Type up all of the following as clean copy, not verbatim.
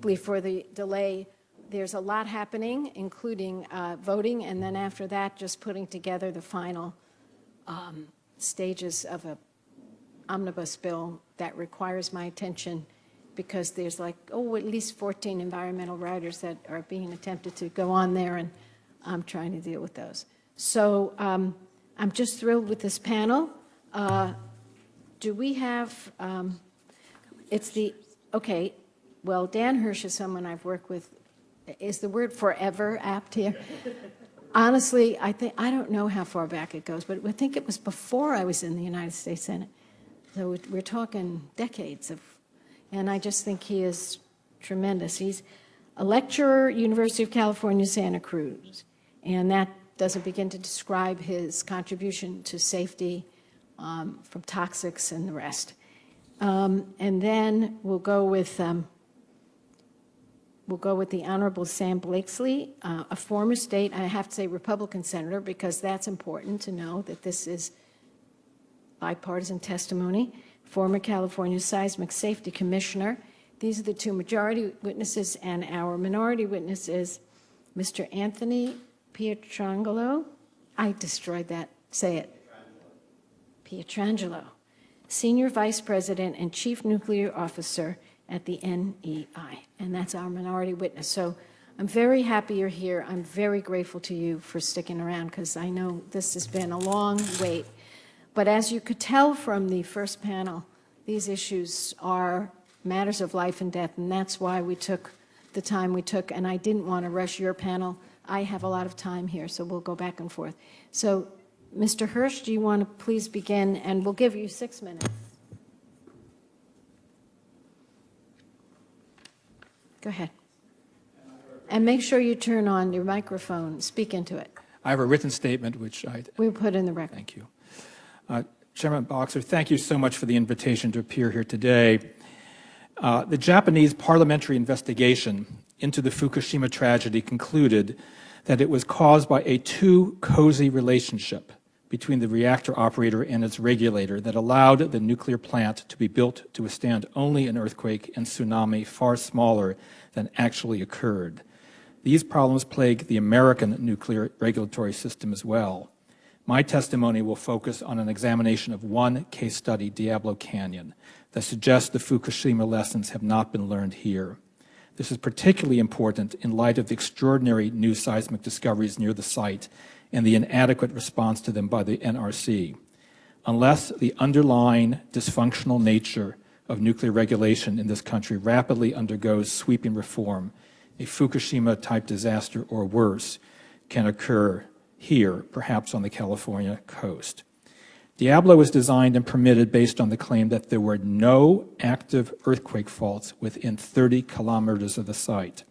deeply for the delay. There's a lot happening, including voting, and then after that, just putting together the final stages of an omnibus bill that requires my attention, because there's like, at least 14 environmental riders that are being attempted to go on there, and I'm trying to deal with those. So I'm just thrilled with this panel. Do we have, okay, well, Dan Hirsch is someone I've worked with. Is the word forever apt here? Honestly, I don't know how far back it goes, but I think it was before I was in the United States Senate. So we're talking decades of, and I just think he is tremendous. He's a lecturer, University of California, Santa Cruz, and that doesn't begin to describe his contribution to safety from toxics and the rest. And then we'll go with the Honorable Sam Blakeslee, a former state, I have to say Republican senator, because that's important to know that this is bipartisan testimony, former California Seismic Safety Commissioner. These are the two majority witnesses, and our minority witness is Mr. Anthony Pietrangelo. I destroyed that. Say it. Pietrangelo, Senior Vice President and Chief Nuclear Officer at the NEI, and that's our minority witness. So I'm very happy you're here. I'm very grateful to you for sticking around, because I know this has been a long wait. But as you could tell from the first panel, these issues are matters of life and death, and that's why we took the time we took, and I didn't want to rush your panel. I have a lot of time here, so we'll go back and forth. So, Mr. Hirsch, do you want to please begin, and we'll give you 6 minutes. Go ahead. And make sure you turn on your microphone, speak into it. I have a written statement which we'll put in the record. Thank you. Chairman Boxer, thank you so much for the invitation to appear here today. The Japanese parliamentary investigation into the Fukushima tragedy concluded that it was caused by a too cozy relationship between the reactor operator and its regulator that allowed the nuclear plant to be built to withstand only an earthquake and tsunami far smaller than actually occurred. These problems plague the American nuclear regulatory system as well. My testimony will focus on an examination of one case study, Diablo Canyon, that suggests the Fukushima lessons have not been learned here. This is particularly important in light of the extraordinary new seismic discoveries near the site and the inadequate response to them by the NRC. Unless the underlying dysfunctional nature of nuclear regulation in this country rapidly undergoes sweeping reform, a Fukushima-type disaster or worse can occur here, perhaps on the California coast. Diablo was designed and permitted based on the claim that there were no active earthquake faults within 30 kilometers of the site.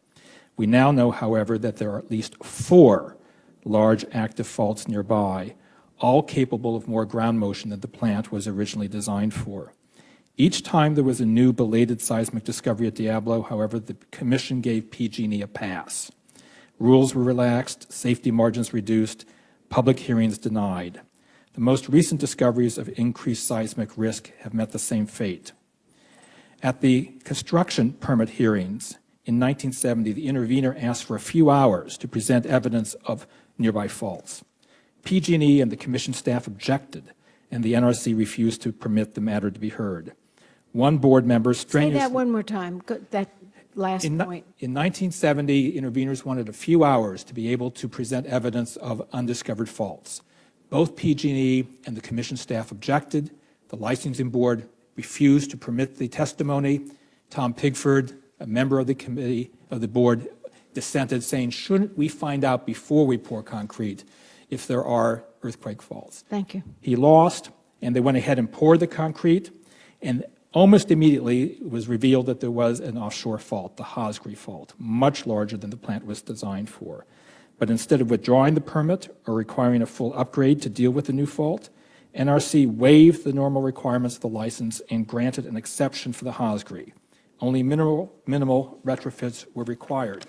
We now know, however, that there are at least 4 large active faults nearby, all capable of more ground motion than the plant was originally designed for. Each time there was a new belated seismic discovery at Diablo, however, the Commission gave PG&E a pass. Rules were relaxed, safety margins reduced, public hearings denied. The most recent discoveries of increased seismic risk have met the same fate. At the construction permit hearings in 1970, the intervener asked for a few hours to present evidence of nearby faults. PG&E and the Commission staff objected, and the NRC refused to permit the matter to be heard. One board member strenuously— Say that one more time, that last point. In 1970, interveners wanted a few hours to be able to present evidence of undiscovered faults. Both PG&E and the Commission staff objected. The licensing board refused to permit the testimony. Tom Pigford, a member of the committee of the board, dissented, saying, shouldn't we find out before we pour concrete if there are earthquake faults? Thank you. He lost, and they went ahead and poured the concrete, and almost immediately it was revealed that there was an offshore fault, the Hosgri fault, much larger than the plant was designed for. But instead of withdrawing the permit or requiring a full upgrade to deal with the new fault, NRC waived the normal requirements of the license and granted an exception for the Hosgri. Only minimal retrofits were required.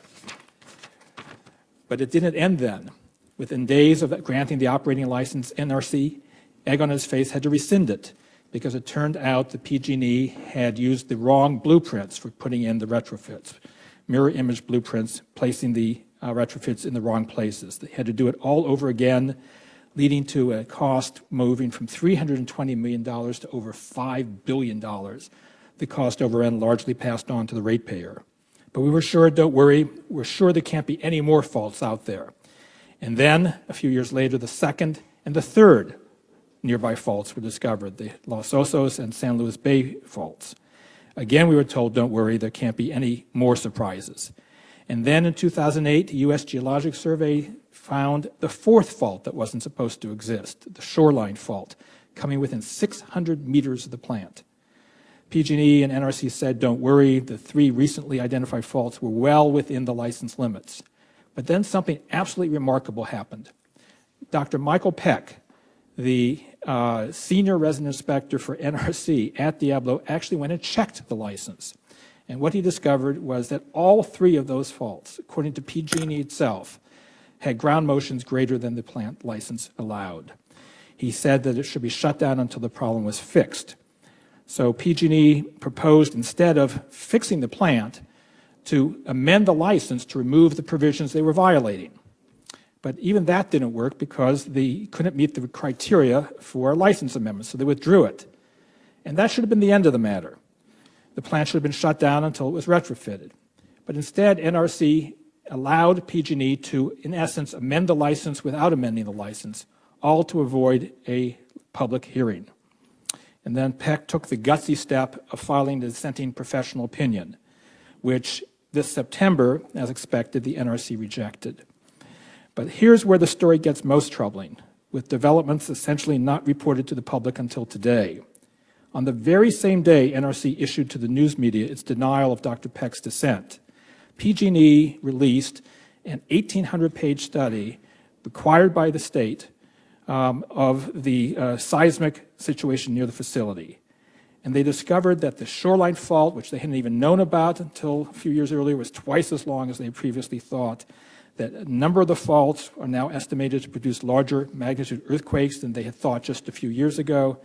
But it didn't end then. Within days of granting the operating license, NRC, egg on his face, had to rescind it because it turned out the PG&E had used the wrong blueprints for putting in the retrofits. mirror image blueprints, placing the retrofits in the wrong places. They had to do it all over again, leading to a cost moving from $320 million to over $5 billion. The cost overrun largely passed on to the ratepayer. But we were sure, don't worry, we're sure there can't be any more faults out there. And then, a few years later, the second and the third nearby faults were discovered, the Los Osos and San Luis Bay faults. Again, we were told, don't worry, there can't be any more surprises. And then in 2008, the U.S. Geologic Survey found the fourth fault that wasn't supposed to exist, the shoreline fault, coming within 600 meters of the plant. PG&E and NRC said, don't worry, the three recently identified faults were well within the license limits. But then something absolutely remarkable happened. Dr. Michael Peck, the senior resident inspector for NRC at Diablo, actually went and checked the license. And what he discovered was that all three of those faults, according to PG&E itself, had ground motions greater than the plant license allowed. He said that it should be shut down until the problem was fixed. So PG&E proposed, instead of fixing the plant, to amend the license to remove the provisions they were violating. But even that didn't work because they couldn't meet the criteria for a license amendment, so they withdrew it. And that should have been the end of the matter. The plant should have been shut down until it was retrofitted. But instead, NRC allowed PG&E to, in essence, amend the license without amending the license, all to avoid a public hearing. And then Peck took the gutsy step of filing the dissenting professional opinion, which this September, as expected, the NRC rejected. But here's where the story gets most troubling, with developments essentially not reported to the public until today. On the very same day NRC issued to the news media its denial of Dr. Peck's dissent, PG&E released an 1,800-page study required by the state of the seismic situation near the facility. And they discovered that the shoreline fault, which they hadn't even known about until a few years earlier, was twice as long as they previously thought, that a number of the faults are now estimated to produce larger magnitude earthquakes than they had thought just a few years ago,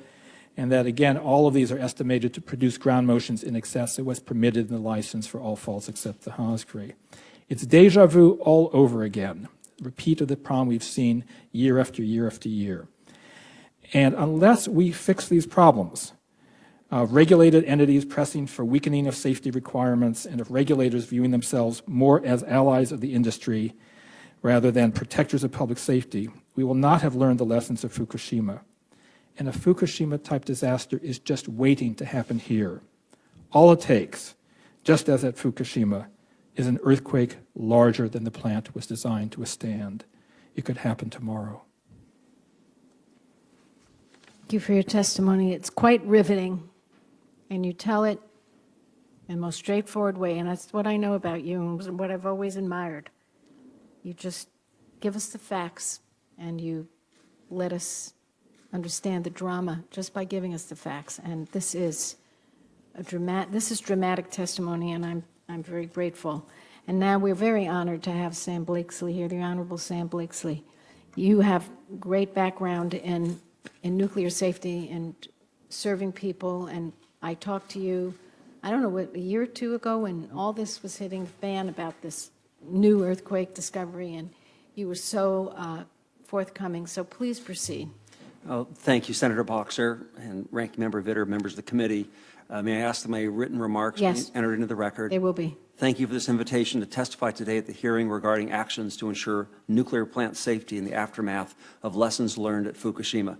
and that, again, all of these are estimated to produce ground motions in excess of what's permitted in the license for all faults except the Haaskree. It's deja vu all over again, a repeat of the problem we've seen year after year after year. And unless we fix these problems, regulated entities pressing for weakening of safety requirements, and of regulators viewing themselves more as allies of the industry rather than protectors of public safety, we will not have learned the lessons of Fukushima. And a Fukushima-type disaster is just waiting to happen here. All it takes, just as at Fukushima, is an earthquake larger than the plant was designed to withstand. It could happen tomorrow. Thank you for your testimony. It's quite riveting, and you tell it in the most straightforward way, and that's what I know about you and what I've always admired. You just give us the facts, and you let us understand the drama just by giving us the facts. And this is dramatic testimony, and I'm very grateful. And now we're very honored to have Sam Blakeslee here, the Honorable Sam Blakeslee. You have great background in nuclear safety and serving people, and I talked to you, I don't know, what, a year or two ago when all this was hitting the fan about this new earthquake discovery, and you were so forthcoming. So please proceed. Oh, thank you, Senator Boxer and Ranking Member Vitter, members of the committee. May I ask that my written remarks be entered into the record? They will be. Thank you for this invitation to testify today at the hearing regarding actions to ensure nuclear plant safety in the aftermath of lessons learned at Fukushima.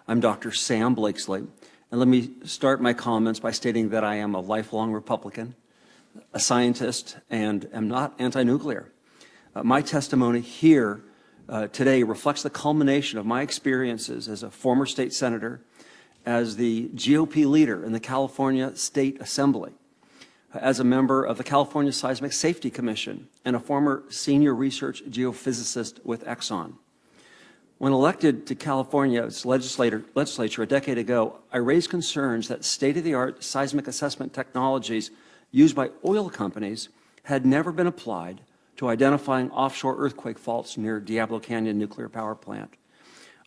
I'm Dr. Sam Blakeslee, and let me start my comments by stating that I am a lifelong Republican, a scientist, and am not anti-nuclear. My testimony here today reflects the culmination of my experiences as a former state senator, as the GOP leader in the California State Assembly, as a member of the California Seismic Safety Commission, and a former senior research geophysicist with Exxon. When elected to California's legislature a decade ago, I raised concerns that state-of-the-art seismic assessment technologies used by oil companies had never been applied to identifying offshore earthquake faults near Diablo Canyon Nuclear Power Plant.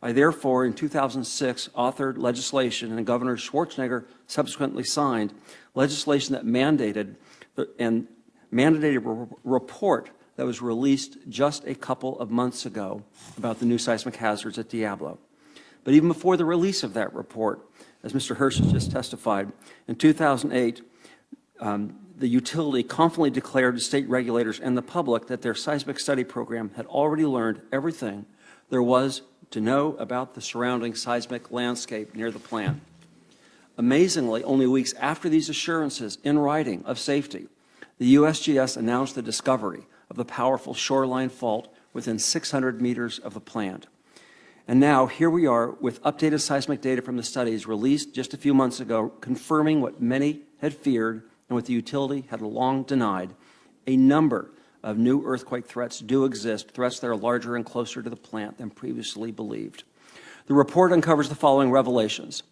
I therefore, in 2006, authored legislation, and Governor Schwarzenegger subsequently signed legislation that mandated mandated report that was released just a couple of months ago about the new seismic hazards at Diablo. But even before the release of that report, as Mr. Hirsch has just testified, in 2008, the utility confidently declared to state regulators and the public that their seismic study program had already learned everything there was to know about the surrounding seismic landscape near the plant. Amazingly, only weeks after these assurances in writing of safety, the USGS announced the discovery of the powerful shoreline fault within 600 meters of the plant. And now, here we are with updated seismic data from the studies released just a few months ago, confirming what many had feared and what the utility had long denied. A number of new earthquake threats do exist, threats that are larger and closer to the plant than previously believed. The report uncovers the following revelations.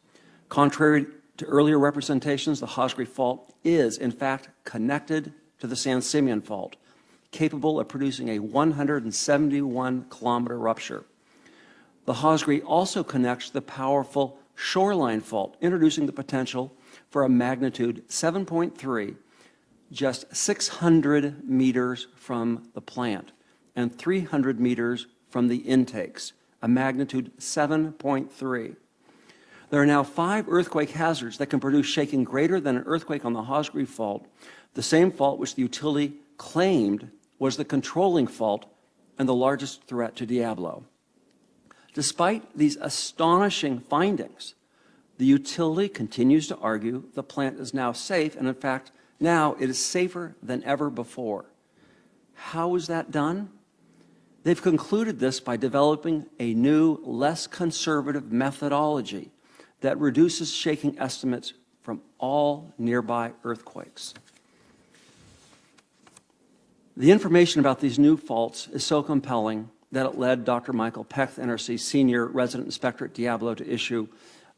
Contrary to earlier representations, the Hosgri fault is, in fact, connected to the San Simeon fault, capable of producing a 171-kilometer rupture. The Hosgri also connects to the powerful shoreline fault, introducing the potential for a magnitude 7.3 just 600 meters from the plant and 300 meters from the intakes, a magnitude 7.3. There are now 5 earthquake hazards that can produce shaking greater than an earthquake on the Hosgri fault, the same fault which the utility claimed was the controlling fault and the largest threat to Diablo. Despite these astonishing findings, the utility continues to argue the plant is now safe, and in fact, now it is safer than ever before. How is that done? They've concluded this by developing a new, less conservative methodology that reduces shaking estimates from all nearby earthquakes. The information about these new faults is so compelling that it led Dr. Michael Peck, the NRC Senior Resident Inspector at Diablo, to issue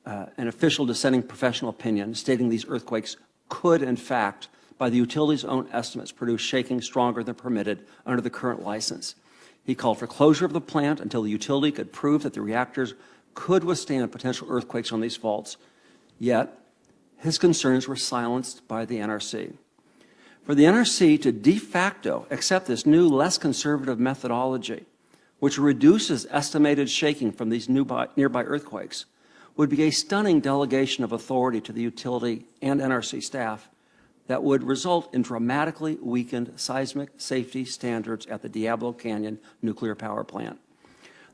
an official dissenting professional opinion stating these earthquakes could, in fact, by the utility's own estimates, produce shaking stronger than permitted under the current license. He called for closure of the plant until the utility could prove that the reactors could withstand potential earthquakes on these faults. Yet, his concerns were silenced by the NRC. For the NRC to de facto accept this new, less conservative methodology, which reduces estimated shaking from these nearby earthquakes, would be a stunning delegation of authority to the utility and NRC staff that would result in dramatically weakened seismic safety standards at the Diablo Canyon Nuclear Power Plant.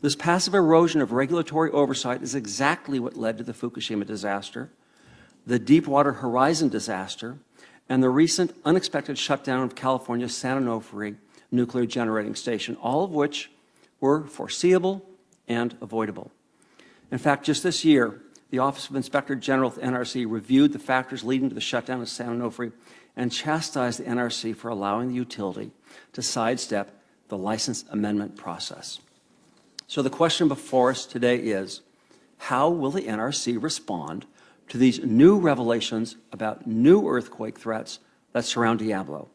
This passive erosion of regulatory oversight is exactly what led to the Fukushima disaster, the Deepwater Horizon disaster, and the recent unexpected shutdown of California's San Onofre nuclear generating station, all of which were foreseeable and avoidable. In fact, just this year, the Office of Inspector General of the NRC reviewed the factors leading to the shutdown of San Onofre and chastised the NRC for allowing the utility to sidestep the license amendment process. So the question before us today is, how will the NRC respond to these new revelations about new earthquake threats that surround Diablo?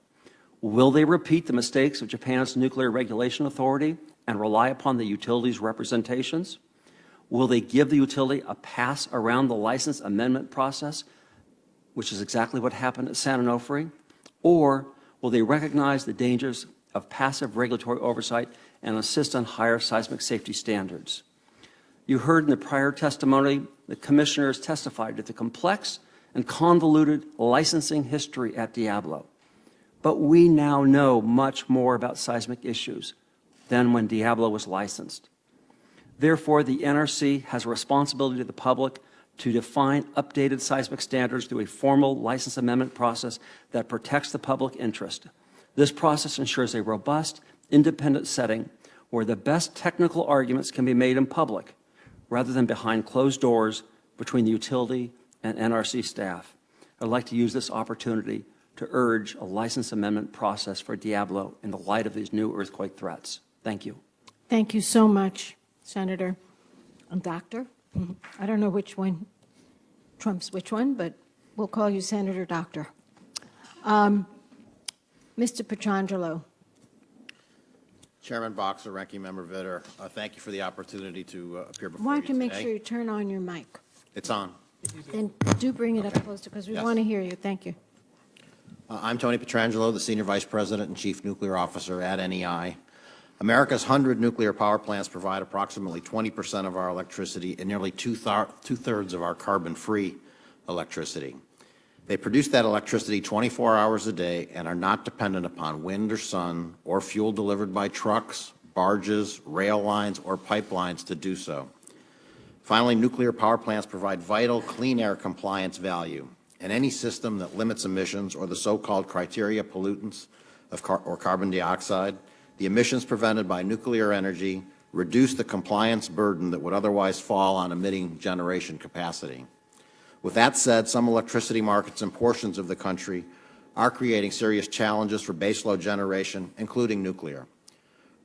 Will they repeat the mistakes of Japan's Nuclear Regulation Authority and rely upon the utility's representations? Will they give the utility a pass around the license amendment process, which is exactly what happened at San Onofre? Or will they recognize the dangers of passive regulatory oversight and insist on higher seismic safety standards? You heard in the prior testimony, the commissioners testified to the complex and convoluted licensing history at Diablo. But we now know much more about seismic issues than when Diablo was licensed. Therefore, the NRC has a responsibility to the public to define updated seismic standards through a formal license amendment process that protects the public interest. This process ensures a robust, independent setting where the best technical arguments can be made in public rather than behind closed doors between the utility and NRC staff. I'd like to use this opportunity to urge a license amendment process for Diablo in the light of these new earthquake threats. Thank you. Thank you so much, Senator. And Doctor? I don't know which one trumps which one, but we'll call you Senator Doctor. Mr. Petrangelo. Chairman Boxer, Ranking Member Vitter, thank you for the opportunity to appear before Why you don't you make today. sure you turn on your mic? It's on. Then do bring it up closer because we Yes. want to hear you. Thank you. I'm Tony Petrangelo, the Senior Vice President and Chief Nuclear Officer at NEI. America's 100 nuclear power plants provide approximately 20% of our electricity and nearly two-thirds of our carbon-free electricity. They produce that electricity 24 hours a day and are not dependent upon wind or sun or fuel delivered by trucks, barges, rail lines, or pipelines to do so. Finally, nuclear power plants provide vital clean air compliance value, and any system that limits emissions or the so-called criteria pollutants or carbon dioxide, the emissions prevented by nuclear energy reduce the compliance burden that would otherwise fall on emitting generation capacity. With that said, some electricity markets in portions of the country are creating serious challenges for baseload generation, including nuclear.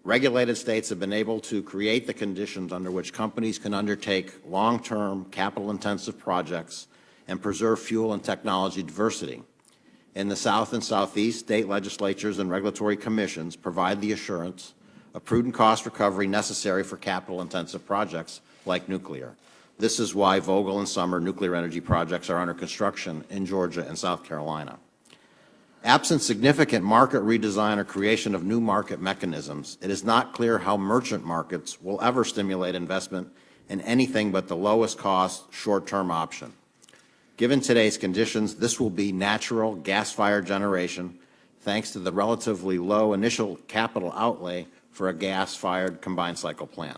Regulated states have been able to create the conditions under which companies can undertake long-term, capital-intensive projects and preserve fuel and technology diversity. In the South and Southeast, state legislatures and regulatory commissions provide the assurance of prudent cost recovery necessary for capital-intensive projects like nuclear. This is why Vogtle and Summer nuclear energy projects are under construction in Georgia and South Carolina. Absent significant market redesign or creation of new market mechanisms, it is not clear how merchant markets will ever stimulate investment in anything but the lowest cost, short-term option. Given today's conditions, this will be natural gas-fired generation, thanks to the relatively low initial capital outlay for a gas-fired combined cycle plant.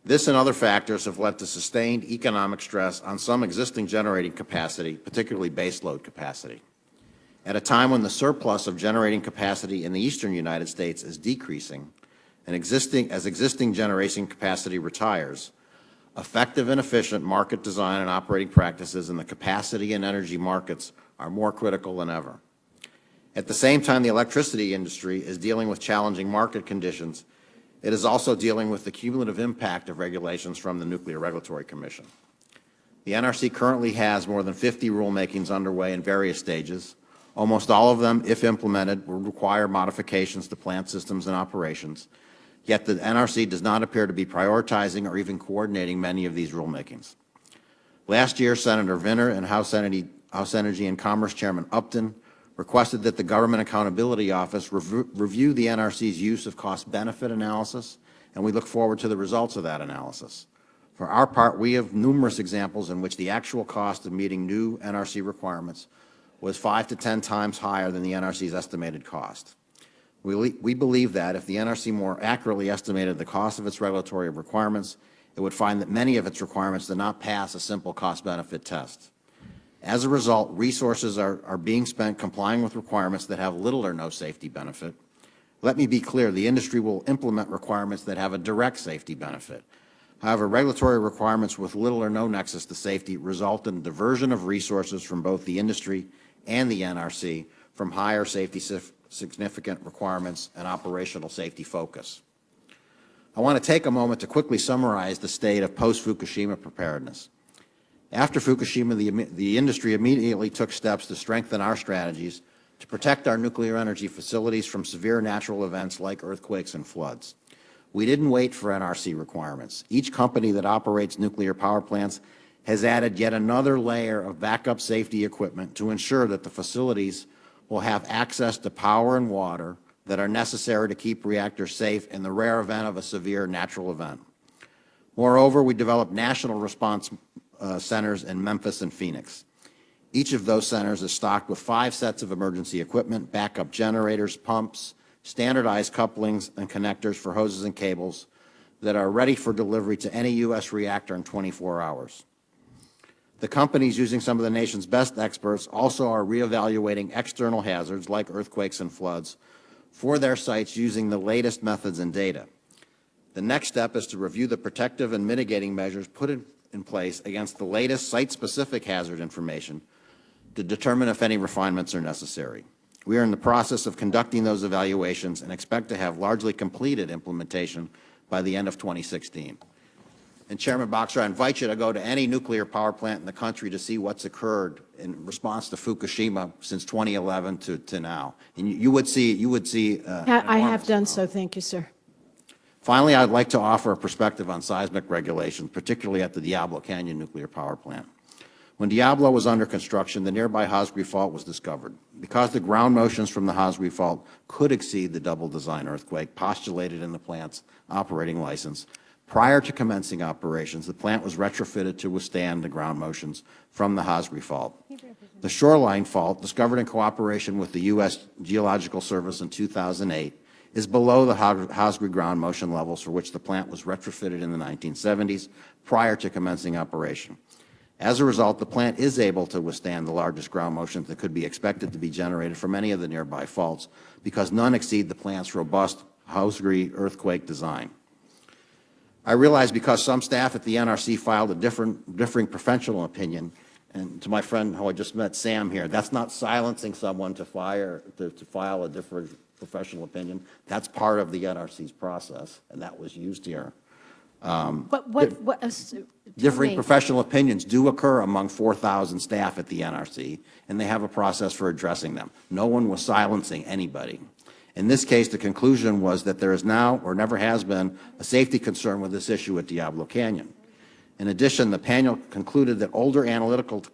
This and other factors have led to sustained economic stress on some existing generating capacity, particularly baseload capacity. At a time when the surplus of generating capacity in the eastern United States is decreasing, and as existing generation capacity retires, effective and efficient market design and operating practices in the capacity and energy markets are more critical than ever. At the same time the electricity industry is dealing with challenging market conditions, it is also dealing with the cumulative impact of regulations from the Nuclear Regulatory Commission. The NRC currently has more than 50 rulemakings underway in various stages. Almost all of them, if implemented, will require modifications to plant systems and operations, yet the NRC does not appear to be prioritizing or even coordinating many of these rulemakings. Last year, Senator Vinner and House Energy and Commerce Chairman Upton requested that the Government Accountability Office review the NRC's use of cost-benefit analysis, and we look forward to the results of that analysis. For our part, we have numerous examples in which the actual cost of meeting new NRC requirements was 5 to 10 times higher than the NRC's estimated cost. We believe that if the NRC more accurately estimated the cost of its regulatory requirements, it would find that many of its requirements did not pass a simple cost-benefit test. As a result, resources are being spent complying with requirements that have little or no safety benefit. Let me be clear, the industry will implement requirements that have a direct safety benefit. However, regulatory requirements with little or no nexus to safety result in diversion of resources from both the industry and the NRC from higher safety significant requirements and operational safety focus. I want to take a moment to quickly summarize the state of post-Fukushima preparedness. After Fukushima, the industry immediately took steps to strengthen our strategies to protect our nuclear energy facilities from severe natural events like earthquakes and floods. We didn't wait for NRC requirements. Each company that operates nuclear power plants has added yet another layer of backup safety equipment to ensure that the facilities will have access to power and water that are necessary to keep reactors safe in the rare event of a severe natural event. Moreover, we developed national response centers in Memphis and Phoenix. Each of those centers is stocked with 5 sets of emergency equipment, backup generators, pumps, standardized couplings and connectors for hoses and cables that are ready for delivery to any U.S. reactor in 24 hours. The companies using some of the nation's best experts also are reevaluating external hazards like earthquakes and floods for their sites using the latest methods and data. The next step is to review the protective and mitigating measures put in place against the latest site-specific hazard information to determine if any refinements are necessary. We are in the process of conducting those evaluations and expect to have largely completed implementation by the end of 2016. And Chairman Boxer, I invite you to go to any nuclear power plant in the country to see what's occurred in response to Fukushima since 2011 to now. And you would see. I have done so. Thank you, sir. Finally, I'd like to offer a perspective on seismic regulation, particularly at the Diablo Canyon Nuclear Power Plant. When Diablo was under construction, the nearby Hosgri Fault was discovered. Because the ground motions from the Hosgri Fault could exceed the double design earthquake postulated in the plant's operating license, prior to commencing operations, the plant was retrofitted to withstand the ground motions from the Hosgri Fault. The Shoreline Fault, discovered in cooperation with the U.S. Geological Service in 2008, is below the Hosgri ground motion levels for which the plant was retrofitted in the 1970s prior to commencing operation. As a result, the plant is able to withstand the largest ground motions that could be expected to be generated from any of the nearby faults because none exceed the plant's robust Hosgri earthquake design. I realize because some staff at the NRC filed a differing professional opinion, and to my friend who I just met, Sam here, that's not silencing someone to file a different professional opinion. That's part of the NRC's process, and that was used here. Differing professional opinions do occur among 4,000 staff at the NRC, and they have a process for addressing them. No one was silencing anybody. In this case, the conclusion was that there is now, or never has been, a safety concern with this issue at Diablo Canyon. In addition, the panel concluded that older analytical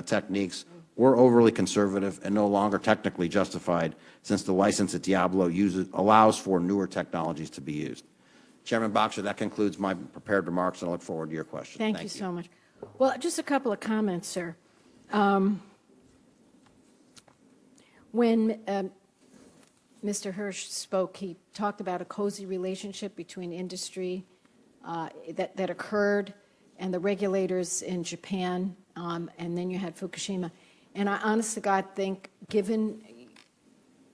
techniques were overly conservative and no longer technically justified since the license at Diablo allows for newer technologies to be used. Chairman Boxer, that concludes my prepared remarks, and I look forward to your questions. Thank you so much. Well, just a couple of comments, sir. When Mr. Hirsch spoke, he talked about a cozy relationship between industry that occurred and the regulators in Japan, and then you had Fukushima. And I honest to God think, given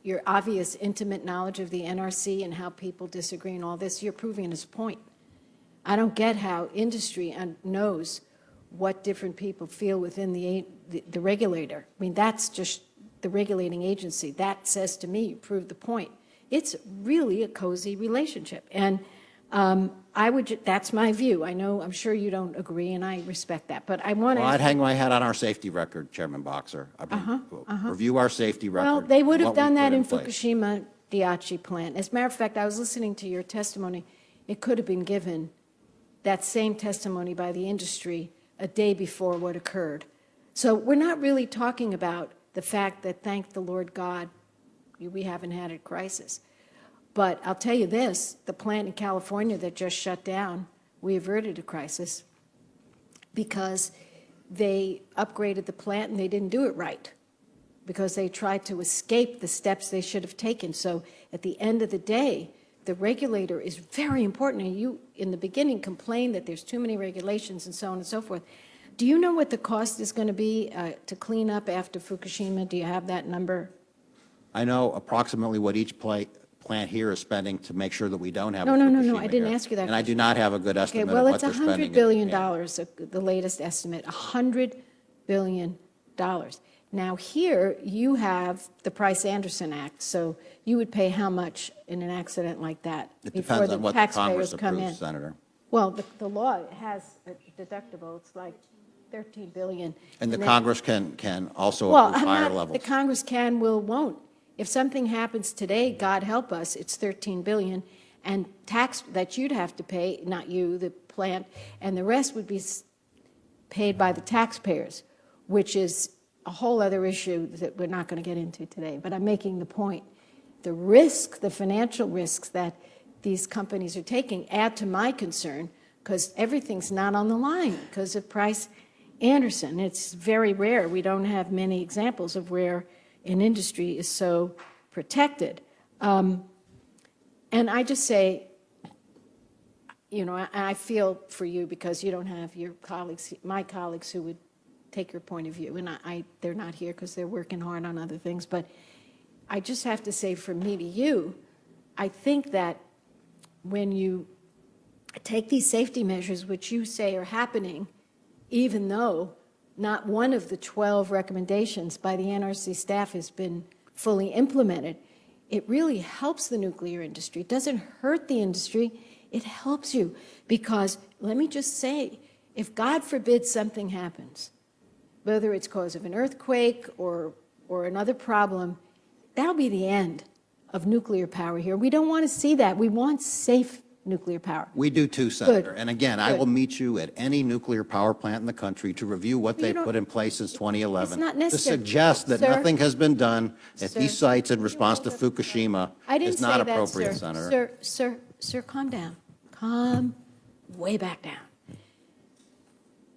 your obvious intimate knowledge of the NRC and how people disagree and all this, you're proving his point. I don't get how industry knows what different people feel within the regulator. I mean, that's just the regulating agency. That says to me, you proved the point. It's really a cozy relationship. And that's my view. I know, I'm sure you don't agree, and I respect that. But I want to. Well, I'd hang my hat on our safety record, Chairman Boxer. Review our safety record. Well, they would have done that in Fukushima Daiichi plant. As a matter of fact, I was listening to your testimony. It could have been given, that same testimony by the industry, a day before what occurred. So we're not really talking about the fact that, thank the Lord God, we haven't had a crisis. But I'll tell you this, the plant in California that just shut down, we averted a crisis because they upgraded the plant and they didn't do it right because they tried to escape the steps they should have taken. So at the end of the day, the regulator is very important. And you, in the beginning, complained that there's too many regulations and so on and so forth. Do you know what the cost is going to be to clean up after Fukushima? Do you have that number? I know approximately what each plant here is spending to make sure that we don't have No, I didn't here. ask you that And I do not have a good estimate well, of what it's they're spending. $100 billion, the latest estimate, $100 billion. Now here, you have the Price-Anderson Act, so you would pay how much in an accident like that? It before depends on what the Congress taxpayers come in? approves, Senator. Well, the law has a deductible, it's like $13 billion. And the then- Congress can also Well, approve higher levels. the Congress can, will, won't. If something happens today, God help us, it's $13 billion, and tax that you'd have to pay, not you, the plant, and the rest would be paid by the taxpayers, which is a whole other issue that we're not going to get into today. But I'm making the point. The risk, the financial risks that these companies are taking add to my concern because everything's not on the line because of Price-Anderson. It's very rare. We don't have many examples of where an industry is so protected. And I just say, you know, I feel for you because you don't have your colleagues, my colleagues who would take your point of view. And they're not here because they're working hard on other things. But I just have to say from me to you, I think that when you take these safety measures, which you say are happening, even though not one of the 12 recommendations by the NRC staff has been fully implemented, it really helps the nuclear industry. It doesn't hurt the industry, it helps you. Because, let me just say, if God forbid something happens, whether it's cause of an earthquake or another problem, that'll be the end of nuclear power here. We don't want to see that. We want safe nuclear power. We do too, Senator. Good. And again, I Good. will meet you at any nuclear power plant in the country to review what Well, you they don't- put in place since 2011. It's not To necessary. suggest that Sir. nothing has been done at Sir. these sites in response to Fukushima I didn't is not say that, appropriate, sir. Senator. Sir, calm down. Calm way back down.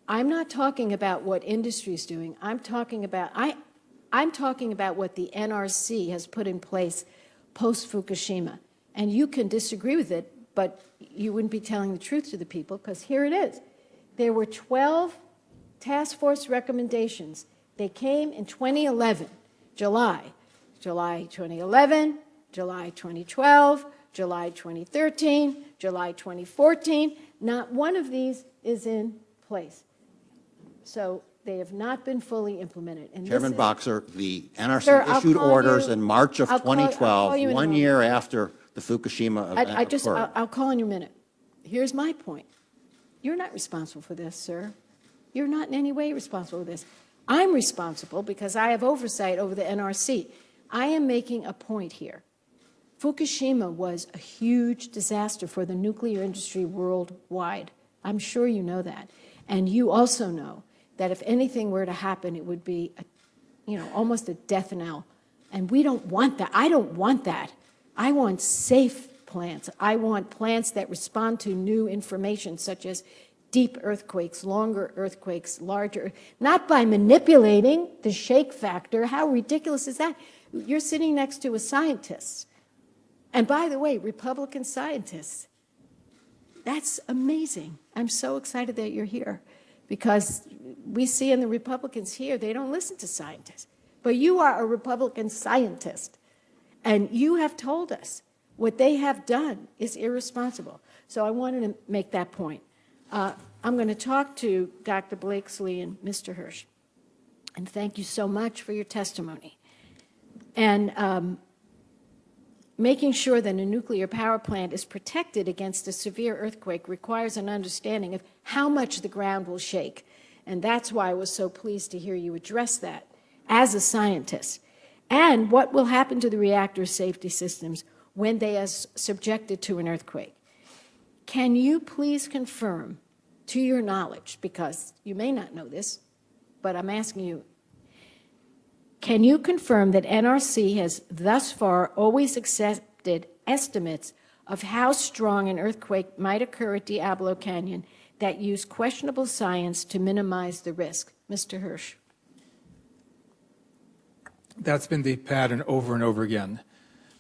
I'm not talking about what industry is doing. I'm talking about what the NRC has put in place post-Fukushima. And you can disagree with it, but you wouldn't be telling the truth to the people, because here it is. There were 12 task force recommendations. They came in 2011, July 2011, July 2012, July 2013, July 2014. Not one of these is in place. So they have not been fully implemented. And this Chairman is- Boxer, the Sir, NRC I'll issued call orders you- in March of I'll call you 2012, in a 1 moment. year after the Fukushima event occurred. I'll call in your minute. Here's my point. You're not responsible for this, sir. You're not in any way responsible for this. I'm responsible because I have oversight over the NRC. I am making a point here. Fukushima was a huge disaster for the nuclear industry worldwide. I'm sure you know that. And you also know that if anything were to happen, it would be, almost a death knell. And we don't want that. I don't want that. I want safe plants. I want plants that respond to new information, such as deep earthquakes, longer earthquakes, larger, not by manipulating the shake factor. How ridiculous is that? You're sitting next to a scientist. And by the way, Republican scientists. That's amazing. I'm so excited that you're here, because we see in the Republicans here, they don't listen to scientists. But you are a Republican scientist, and you have told us what they have done is irresponsible. So I wanted to make that point. I'm going to talk to Dr. Blakeslee and Mr. Hirsch, and thank you so much for your testimony. And making sure that a nuclear power plant is protected against a severe earthquake requires an understanding of how much the ground will shake. And that's why I was so pleased to hear you address that as a scientist. And what will happen to the reactor safety systems when they are subjected to an earthquake. Can you please confirm, to your knowledge, because you may not know this, but I'm asking you, can you confirm that NRC has thus far always accepted estimates of how strong an earthquake might occur at Diablo Canyon that use questionable science to minimize the risk? Mr. Hirsch. That's been the pattern over and over again.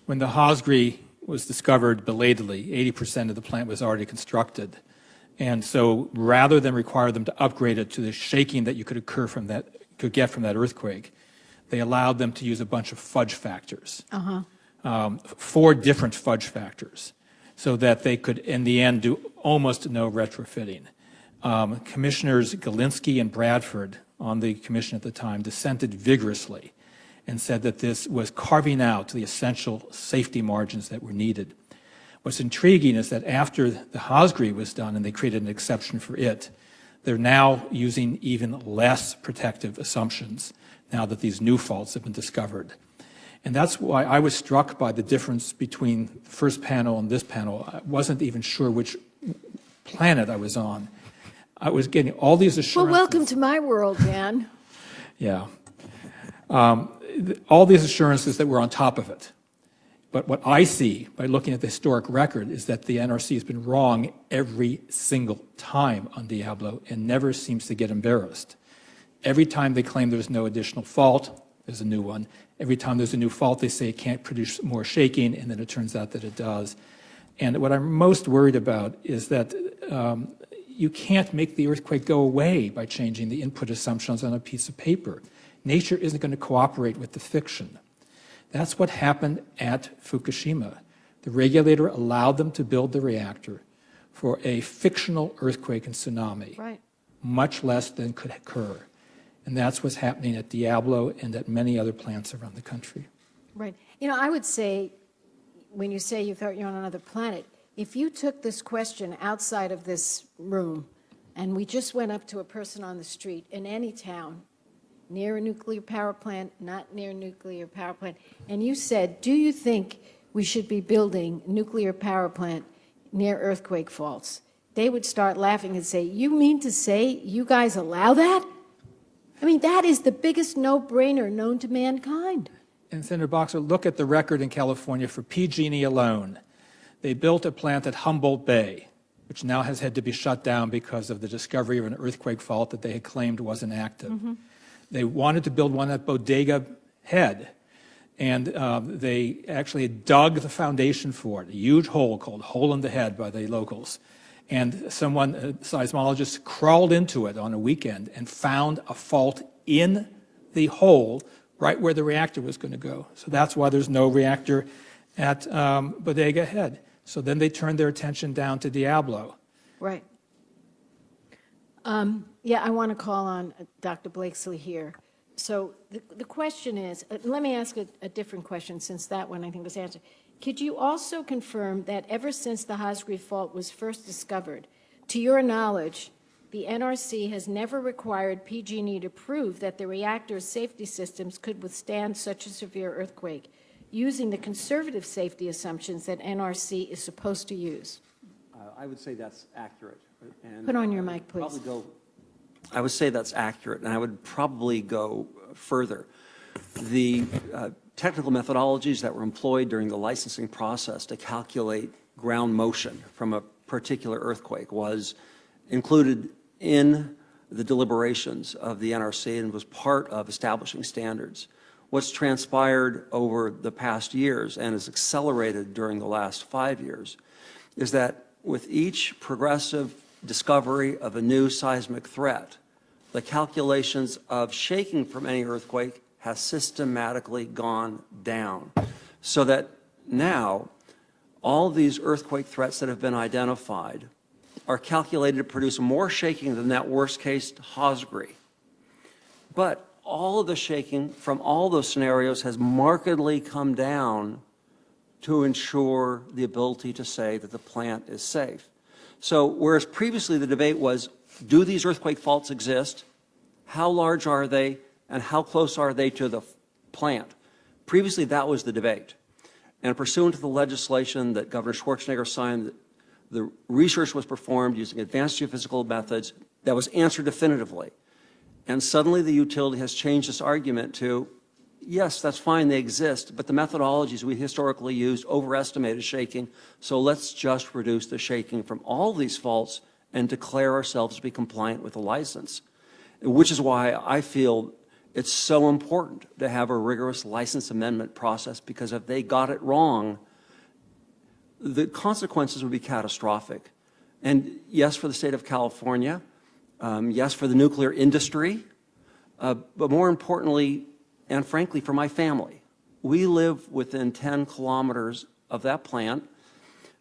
When the Hosgri was discovered belatedly, 80% of the plant was already constructed. And so rather than require them to upgrade it to the shaking that you could get from that earthquake, they allowed them to use a bunch of fudge factors, 4 different fudge factors, so that they could, in the end, do almost no retrofitting. Commissioners Galinsky and Bradford, on the commission at the time, dissented vigorously and said that this was carving out the essential safety margins that were needed. What's intriguing is that after the Hosgri was done and they created an exception for it, they're now using even less protective assumptions now that these new faults have been discovered. And that's why I was struck by the difference between the first panel and this panel. I wasn't even sure which planet I was on. I was getting all these assurances. Well, welcome to my world, Dan. Yeah. All these assurances that we're on top of it. But what I see by looking at the historic record is that the NRC has been wrong every single time on Diablo and never seems to get embarrassed. Every time they claim there's no additional fault, there's a new one. Every time there's a new fault, they say it can't produce more shaking, and then it turns out that it does. And what I'm most worried about is that you can't make the earthquake go away by changing the input assumptions on a piece of paper. Nature isn't going to cooperate with the fiction. That's what happened at Fukushima. The regulator allowed them to build the reactor for a fictional earthquake and tsunami, Right. much less than could occur. And that's what's happening at Diablo and at many other plants around the country. Right. I would say, when you say you thought you're on another planet, if you took this question outside of this room and we just went up to a person on the street in any town, near a nuclear power plant, not near a nuclear power plant, and you said, do you think we should be building a nuclear power plant near earthquake faults, they would start laughing and say, "You mean to say you guys allow that?" I mean, that is the biggest no-brainer known to mankind. And Senator Boxer, look at the record in California for PG&E alone. They built a plant at Humboldt Bay, which now has had to be shut down because of the discovery of an earthquake fault that they had claimed wasn't active. They wanted to build one at Bodega Head, and they actually dug the foundation for it, a huge hole called Hole in the Head by the locals. And someone, a seismologist, crawled into it on a weekend and found a fault in the hole right where the reactor was going to go. So that's why there's no reactor at Bodega Head. So then they turned their attention down to Diablo. Right. Yeah, I want to call on Dr. Blakeslee here. So the question is, let me ask a different question since that one I think was answered. Could you also confirm that ever since the Hosgreave fault was first discovered, to your knowledge, the NRC has never required PG&E to prove that the reactor's safety systems could withstand such a severe earthquake using the conservative safety assumptions that NRC is supposed to use? I would say that's accurate. And Put on your mic, please. I would say that's accurate, and I would probably go further. The technical methodologies that were employed during the licensing process to calculate ground motion from a particular earthquake was included in the deliberations of the NRC and was part of establishing standards. What's transpired over the past years and has accelerated during the last 5 years is that with each progressive discovery of a new seismic threat, the calculations of shaking from any earthquake has systematically gone down, so that now all these earthquake threats that have been identified are calculated to produce more shaking than that worst-case Hosgreave. But all of the shaking from all those scenarios has markedly come down to ensure the ability to say that the plant is safe. So whereas previously the debate was, do these earthquake faults exist? How large are they? And how close are they to the plant? Previously, that was the debate. And pursuant to the legislation that Governor Schwarzenegger signed, the research was performed using advanced geophysical methods that was answered definitively. And suddenly the utility has changed this argument to, yes, that's fine, they exist, but the methodologies we historically used overestimated shaking, so let's just reduce the shaking from all these faults and declare ourselves to be compliant with the license, which is why I feel it's so important to have a rigorous license amendment process, because if they got it wrong, the consequences would be catastrophic. And yes, for the state of California, yes, for the nuclear industry, but more importantly, and frankly, for my family. We live within 10 kilometers of that plant,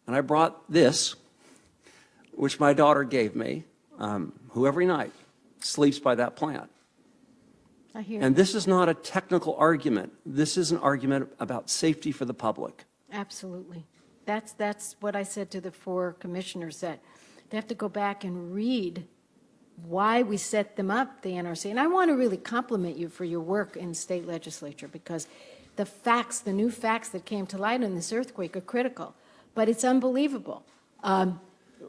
and I brought this, which my daughter gave me, who every night sleeps by that plant. I hear. And this is not a technical argument. This is an argument about safety for the public. Absolutely. That's what I said to the 4 commissioners, that they have to go back and read why we set them up, the NRC. And I want to really compliment you for your work in state legislature, because the facts, the new facts that came to light on this earthquake are critical. But it's unbelievable.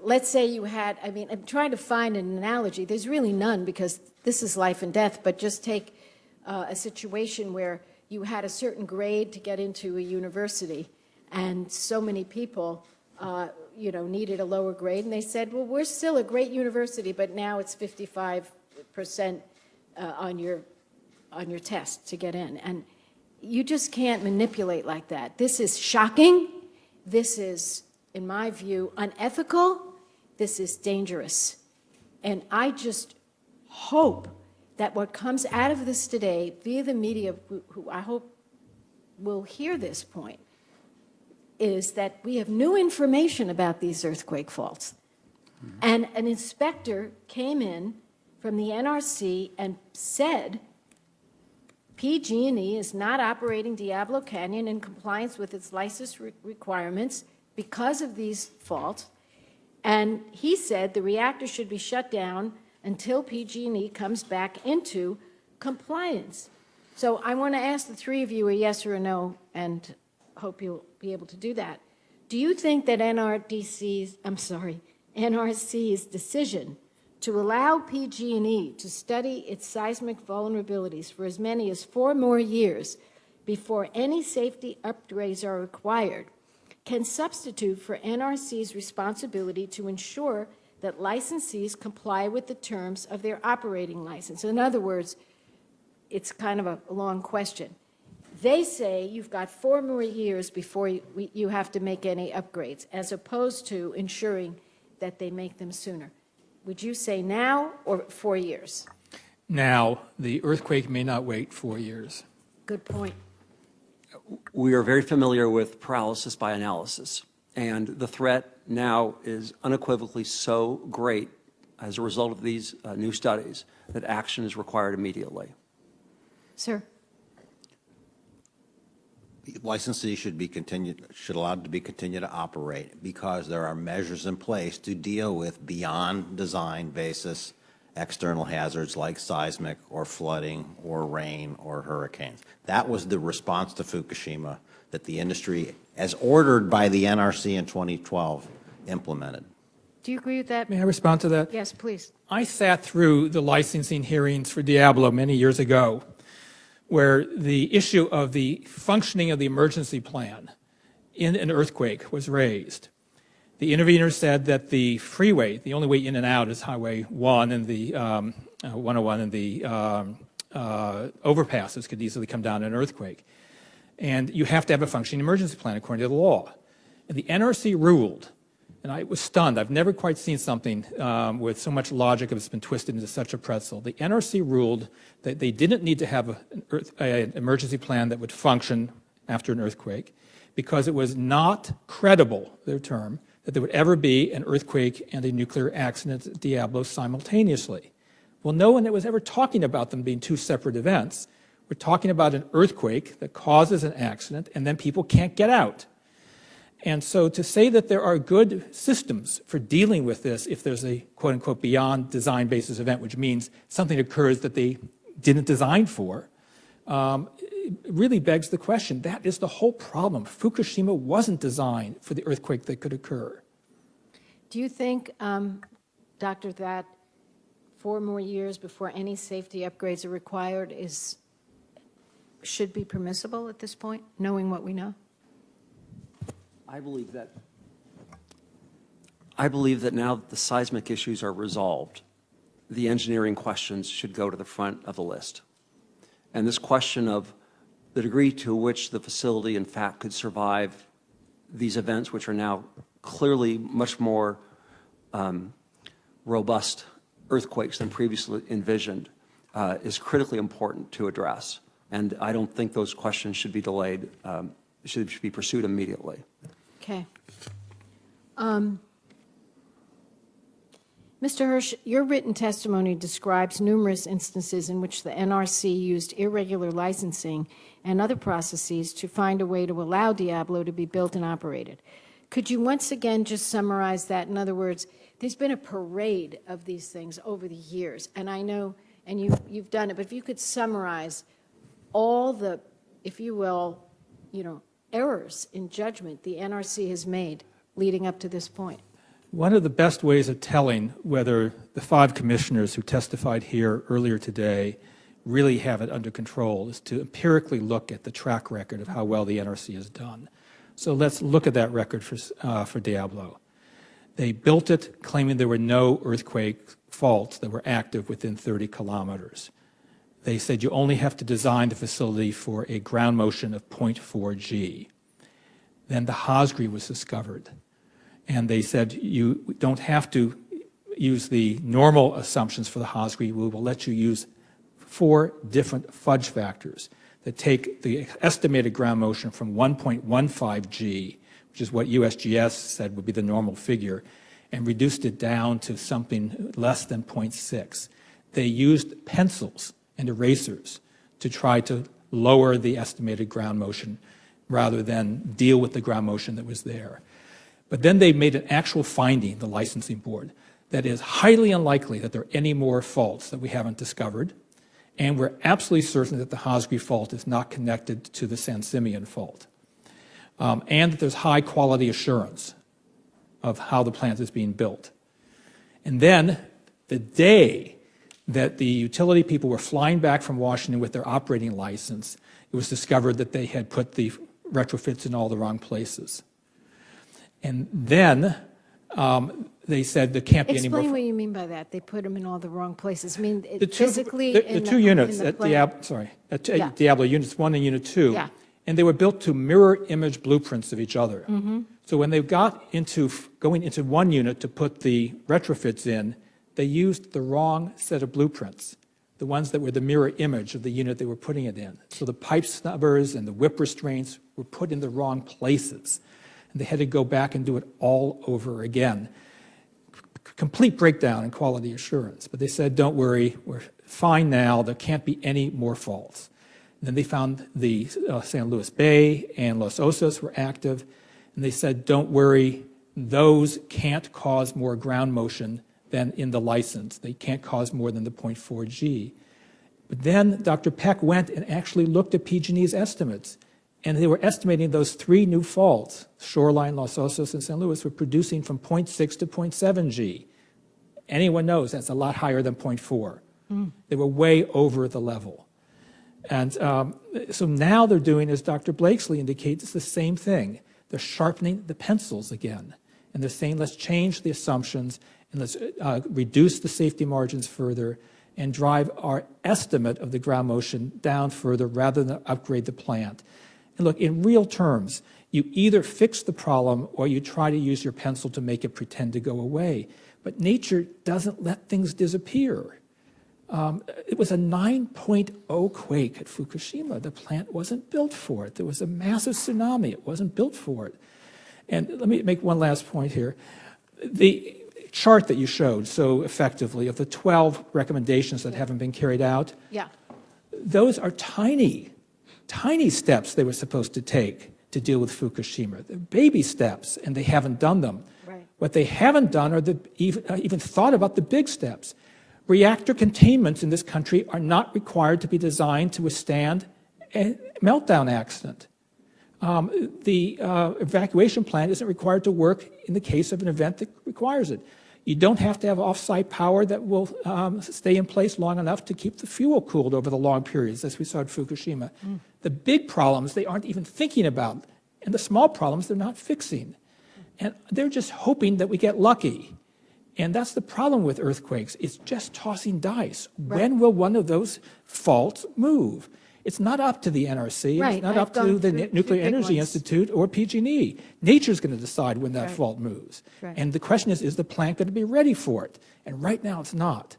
Let's say you had, I mean, I'm trying to find an analogy. There's really none, because this is life and death, but just take a situation where you had a certain grade to get into a university, and so many people needed a lower grade, and they said, well, we're still a great university, but now it's 55% on your test to get in. And you just can't manipulate like that. This is shocking. This is, in my view, unethical. This is dangerous. And I just hope that what comes out of this today via the media, who I hope will hear this point, is that we have new information about these earthquake faults. And an inspector came in from the NRC and said, PG&E is not operating Diablo Canyon in compliance with its license requirements because of these faults. And he said the reactor should be shut down until PG&E comes back into compliance. So I want to ask the 3 of you a yes or a no, and hope you'll be able to do that. Do you think that NRC's decision to allow PG&E to study its seismic vulnerabilities for as many as 4 more years before any safety upgrades are required can substitute for NRC's responsibility to ensure that licensees comply with the terms of their operating license? In other words, it's kind of a long question. They say you've got 4 more years before you have to make any upgrades, as opposed to ensuring that they make them sooner. Would you say now or 4 years? Now, the earthquake may not wait 4 years. Good point. We are very familiar with paralysis by analysis, and the threat now is unequivocally so great as a result of these new studies that action is required immediately. Sir. Licensees should allowed to be continue to operate because there are measures in place to deal with beyond design basis external hazards like seismic or flooding or rain or hurricanes. That was the response to Fukushima that the industry, as ordered by the NRC in 2012, implemented. Do you agree with that? May I respond to that? Yes, please. I sat through the licensing hearings for Diablo many years ago, where the issue of the functioning of the emergency plan in an earthquake was raised. The intervener said that the freeway, the only way in and out is Highway 1 and the 101 and the overpasses could easily come down in an earthquake. And you have to have a functioning emergency plan according to the law. And the NRC ruled, and I was stunned. I've never quite seen something with so much logic that's been twisted into such a pretzel. The NRC ruled that they didn't need to have an emergency plan that would function after an earthquake because it was not credible, their term, that there would ever be an earthquake and a nuclear accident at Diablo simultaneously. Well, no one was ever talking about them being two separate events. We're talking about an earthquake that causes an accident and then people can't get out. And so to say that there are good systems for dealing with this if there's a quote-unquote beyond design basis event, which means something occurs that they didn't design for, it really begs the question. That is the whole problem. Fukushima wasn't designed for the earthquake that could occur. Do you think, Doctor, that 4 more years before any safety upgrades are required should be permissible at this point, knowing what we know? I believe that now that the seismic issues are resolved, the engineering questions should go to the front of the list. And this question of the degree to which the facility, in fact, could survive these events, which are now clearly much more robust earthquakes than previously envisioned, is critically important to address. And I don't think those questions should be delayed, should be pursued immediately. Okay. Mr. Hirsch, your written testimony describes numerous instances in which the NRC used irregular licensing and other processes to find a way to allow Diablo to be built and operated. Could you once again just summarize that? In other words, there's been a parade of these things over the years, and I know, and you've done it, but if you could summarize all the, if you will, errors in judgment the NRC has made leading up to this point. One of the best ways of telling whether the 5 commissioners who testified here earlier today really have it under control is to empirically look at the track record of how well the NRC has done. So let's look at that record for Diablo. They built it claiming there were no earthquake faults that were active within 30 kilometers. They said you only have to design the facility for a ground motion of 0.4 G. Then the Hosgri was discovered. And they said you don't have to use the normal assumptions for the Hosgri. We will let you use 4 different fudge factors that take the estimated ground motion from 1.15 G, which is what USGS said would be the normal figure, and reduced it down to something less than 0.6. They used pencils and erasers to try to lower the estimated ground motion rather than deal with the ground motion that was there. But then they made an actual finding, the licensing board, that is highly unlikely that there are any more faults that we haven't discovered, and we're absolutely certain that the Hosgri fault is not connected to the San Simeon fault. and that there's high quality assurance of how the plant is being built. And then the day that the utility people were flying back from Washington with their operating license, it was discovered that they had put the retrofits in all the wrong places. And then they said there can't be any more. Explain what you mean by that. They put them in all the wrong places. I mean, The two, physically the in two units in the at plant. Yeah. Diablo, Units 1 and Unit 2, Yeah. and they were built to mirror image blueprints of each other. Mm-hmm. So when they got into going into one unit to put the retrofits in, they used the wrong set of blueprints, the ones that were the mirror image of the unit they were putting it in. So the pipe snubbers and the whip restraints were put in the wrong places, and they had to go back and do it all over again. Complete breakdown in quality assurance. But they said, don't worry, we're fine now, there can't be any more faults. And then they found the San Luis Bay and Los Osos were active, and they said, don't worry, those can't cause more ground motion than in the license. They can't cause more than the 0.4 G. But then Dr. Peck went and actually looked at PG&E's estimates, and they were estimating those three new faults, Shoreline, Los Osos, and San Luis, were producing from 0.6 to 0.7 G. Anyone knows that's a lot higher than 0.4. They were way over the level. And so now they're doing, as Dr. Blakeslee indicates, it's the same thing. They're sharpening the pencils again. And they're saying, let's change the assumptions and let's reduce the safety margins further and drive our estimate of the ground motion down further rather than upgrade the plant. And look, in real terms, you either fix the problem or you try to use your pencil to make it pretend to go away. But nature doesn't let things disappear. It was a 9.0 quake at Fukushima. The plant wasn't built for it. There was a massive tsunami. It wasn't built for it. And let me make one last point here. The chart that you showed so effectively of the 12 recommendations that haven't been carried out, Yeah. those are tiny, tiny steps they were supposed to take to deal with Fukushima. They're baby steps, and they haven't done them. Right. What they haven't done are even thought about the big steps. Reactor containments in this country are not required to be designed to withstand a meltdown accident. The evacuation plan isn't required to work in the case of an event that requires it. You don't have to have off-site power that will stay in place long enough to keep the fuel cooled over the long periods, as we saw at Fukushima. The big problems they aren't even thinking about, and the small problems they're not fixing. And they're just hoping that we get lucky. And that's the problem with earthquakes. It's just tossing dice. Right. When will one of those faults move? It's not up to the NRC. Right. It's not I've up to gone the through Nuclear big Energy ones. Institute or PG&E. Nature's going to decide when that Right. fault moves. Right. And the question is the plant going to be ready for it? And right now it's not.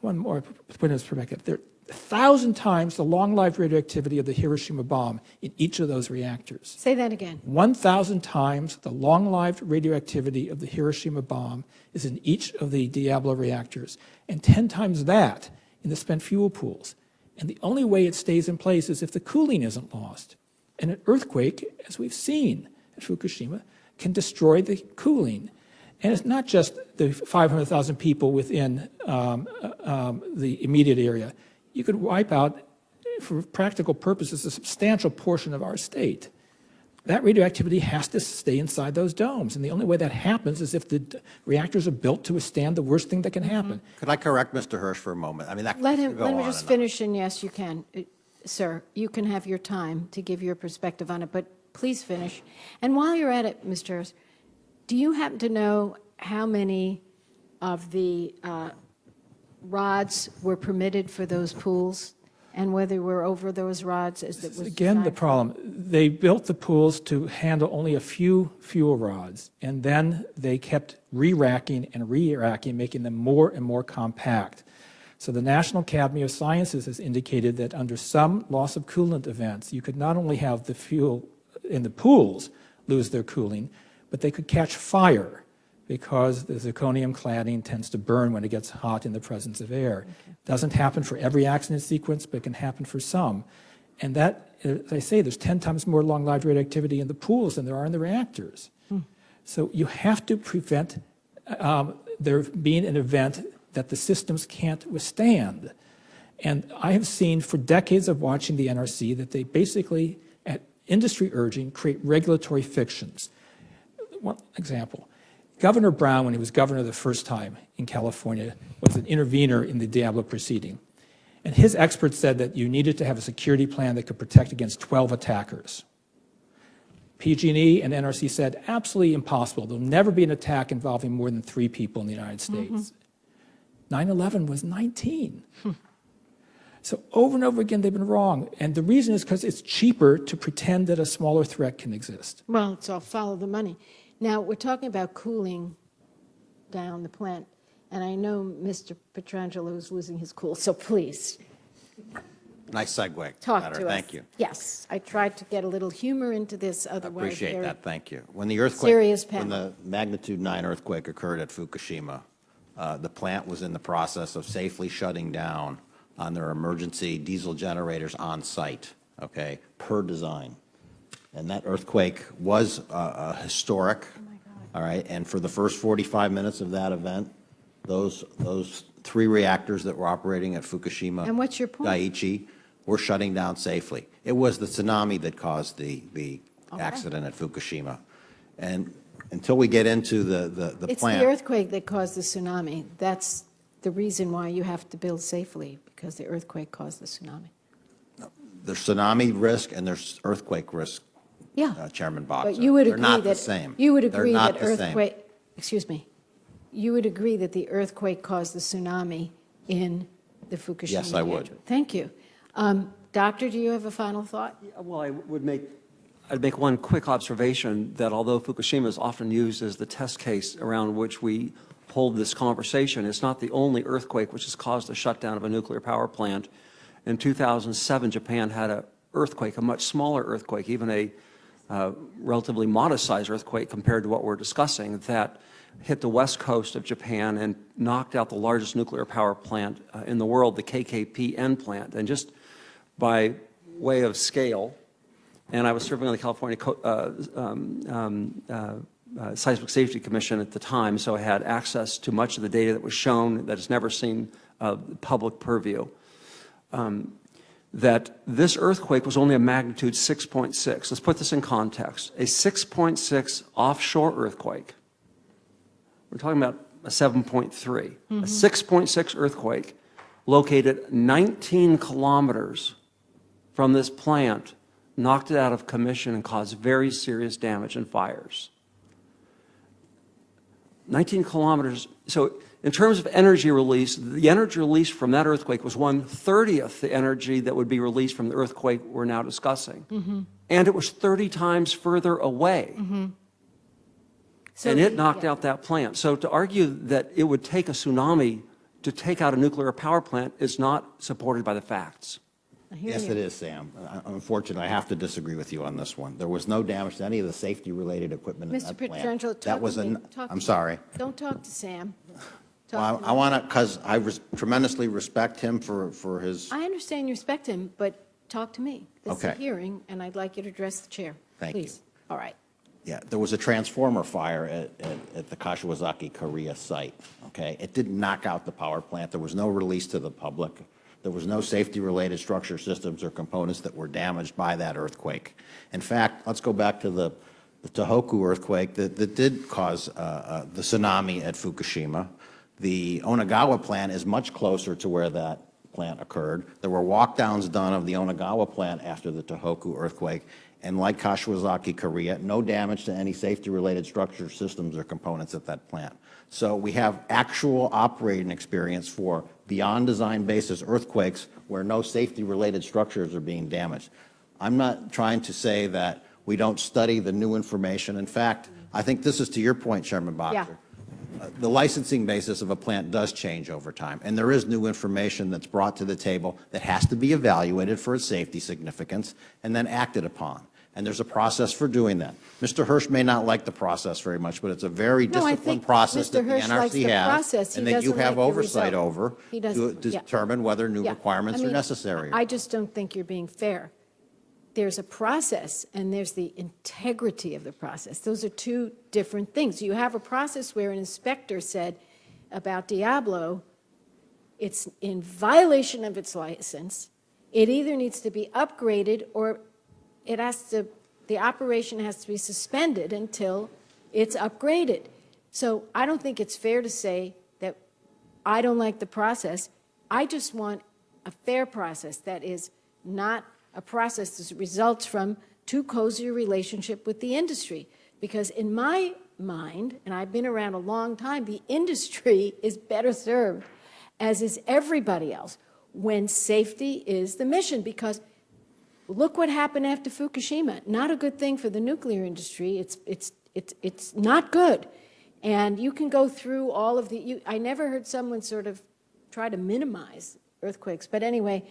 One more point of perspective. There are 1,000 times the long-lived radioactivity of the Hiroshima bomb in each of those reactors. Say that again. 1,000 times the long-lived radioactivity of the Hiroshima bomb is in each of the Diablo reactors, and 10 times that in the spent fuel pools. And the only way it stays in place is if the cooling isn't lost. And an earthquake, as we've seen at Fukushima, can destroy the cooling. And it's not just the 500,000 people within the immediate area. You could wipe out, for practical purposes, a substantial portion of our state. That radioactivity has to stay inside those domes. And the only way that happens is if the reactors are built to withstand the worst thing that can happen. Could I correct Mr. Hirsch for a moment? I mean, that Let could go me on just and on. finish, and yes, you can. Sir, you can have your time to give your perspective on it, but please finish. And while you're at it, Mr. Hirsch, do you happen to know how many of the rods were permitted for those pools, and whether we're over those rods as it was Again, the designed? problem, they built the pools to handle only a few fuel rods, and then they kept re-racking and re-racking, making them more and more compact. So the National Academy of Sciences has indicated that under some loss of coolant events, you could not only have the fuel in the pools lose their cooling, but they could catch fire because the zirconium cladding tends to burn when it gets hot in the presence of air. Doesn't happen for every accident sequence, but it can happen for some. And that, as I say, there's 10 times more long-lived radioactivity in the pools than there are in the reactors. So you have to prevent there being an event that the systems can't withstand. And I have seen for decades of watching the NRC that they basically, at industry urging, create regulatory fictions. One example, Governor Brown, when he was governor the first time in California, was an intervener in the Diablo proceeding. And his experts said that you needed to have a security plan that could protect against 12 attackers. PG&E and NRC said, absolutely impossible. There'll never be an attack involving more than 3 people in the United States. 9/11 was 19. So over and over again, they've been wrong. And the reason is because it's cheaper to pretend that a smaller threat can exist. Well, it's all follow the money. Now, we're talking about cooling down the plant, and I know Mr. Petrangelo is losing his cool, so please, Nice segue. talk Madam. to us. Thank you. Yes, I tried to get a little humor into this, otherwise Appreciate very that, thank you. When the earthquake, serious when panel. the magnitude 9 earthquake occurred at Fukushima, the plant was in the process of safely shutting down on their emergency diesel generators on site, okay, per design. And that earthquake was historic, all right, and for the first 45 minutes of that event, those 3 reactors that were operating at Fukushima And what's your point? Daiichi were shutting down safely. It was the tsunami that caused the accident at Fukushima. And until we get into the It's plant. the earthquake that caused the tsunami. That's the reason why you have to build safely, because the earthquake caused the tsunami. There's tsunami risk and there's earthquake risk, Yeah. Chairman Boxer. But you would They're agree not the that, same. you would They're agree not that the same. earthquake, excuse me, you would agree that the earthquake caused the tsunami in the Fukushima Yes, I would. reactor? Thank you. Doctor, do you have a final thought? Well, I'd make one quick observation that although Fukushima is often used as the test case around which we hold this conversation, it's not the only earthquake which has caused the shutdown of a nuclear power plant. In 2007, Japan had an earthquake, a much smaller earthquake, even a relatively modest-sized earthquake compared to what we're discussing, that hit the west coast of Japan and knocked out the largest nuclear power plant in the world, the KKPN plant. And just by way of scale, and I was serving on the California Seismic Safety Commission at the time, so I had access to much of the data that was shown that has never seen public purview. That this earthquake was only a magnitude 6.6. Let's put this in context. A 6.6 offshore earthquake, we're talking about a 7.3. A 6.6 earthquake located 19 kilometers from this plant knocked it out of commission and caused very serious damage and fires. 19 kilometers. So in terms of energy release, the energy released from that earthquake was 1/30th the energy that would be released from the earthquake we're now discussing. And it was 30 times further away. So And it the- knocked yeah. out that plant. So to argue that it would take a tsunami to take out a nuclear power plant is not supported by the facts. I hear Yes, you. it is, Sam. Unfortunately, I have to disagree with you on this one. There was no damage to any of the safety-related equipment in Mr. that plant. Petrangelo, That talk was to me. an- Talk to I'm me. sorry. Don't talk to Sam. Well, Talk to I me. want to, because I tremendously respect him for his, I understand you respect him, but talk to me. This is a Okay. hearing, and I'd like you to address the chair. Thank you. Please. All right. yeah, there was a transformer fire at the Kashiwazaki, Korea site, okay? It didn't knock out the power plant. There was no release to the public. There was no safety-related structure systems or components that were damaged by that earthquake. In fact, let's go back to the Tohoku earthquake that did cause the tsunami at Fukushima. The Onagawa plant is much closer to where that plant occurred. There were walkdowns done of the Onagawa plant after the Tohoku earthquake, and like Kashiwazaki, Korea, no damage to any safety-related structure systems or components at that plant. So we have actual operating experience for beyond design basis earthquakes where no safety-related structures are being damaged. I'm not trying to say that we don't study the new information. In fact, I think this is to your point, Chairman Boxer. The licensing basis of a plant does change over time, and there is new information that's brought to the table that has to be evaluated for its safety significance and then acted upon. And there's a process for doing that. Mr. Hirsch may not like the process very much, but it's a very No, I disciplined think process Mr. that the Hirsch likes NRC the has, process. He and that you doesn't have like the oversight result. over He to doesn't, yeah. determine whether new Yeah. requirements I are mean, necessary. I just don't think you're being fair. There's a process, and there's the integrity of the process. Those are two different things. You have a process where an inspector said about Diablo, it's in violation of its license. It either needs to be upgraded or the operation has to be suspended until it's upgraded. So I don't think it's fair to say that I don't like the process. I just want a fair process that is not a process that results from too cozy a relationship with the industry. Because in my mind, and I've been around a long time, the industry is better served, as is everybody else, when safety is the mission. Because look what happened after Fukushima. Not a good thing for the nuclear industry. It's not good. And you can go through all of I never heard someone sort of try to minimize earthquakes. But anyway,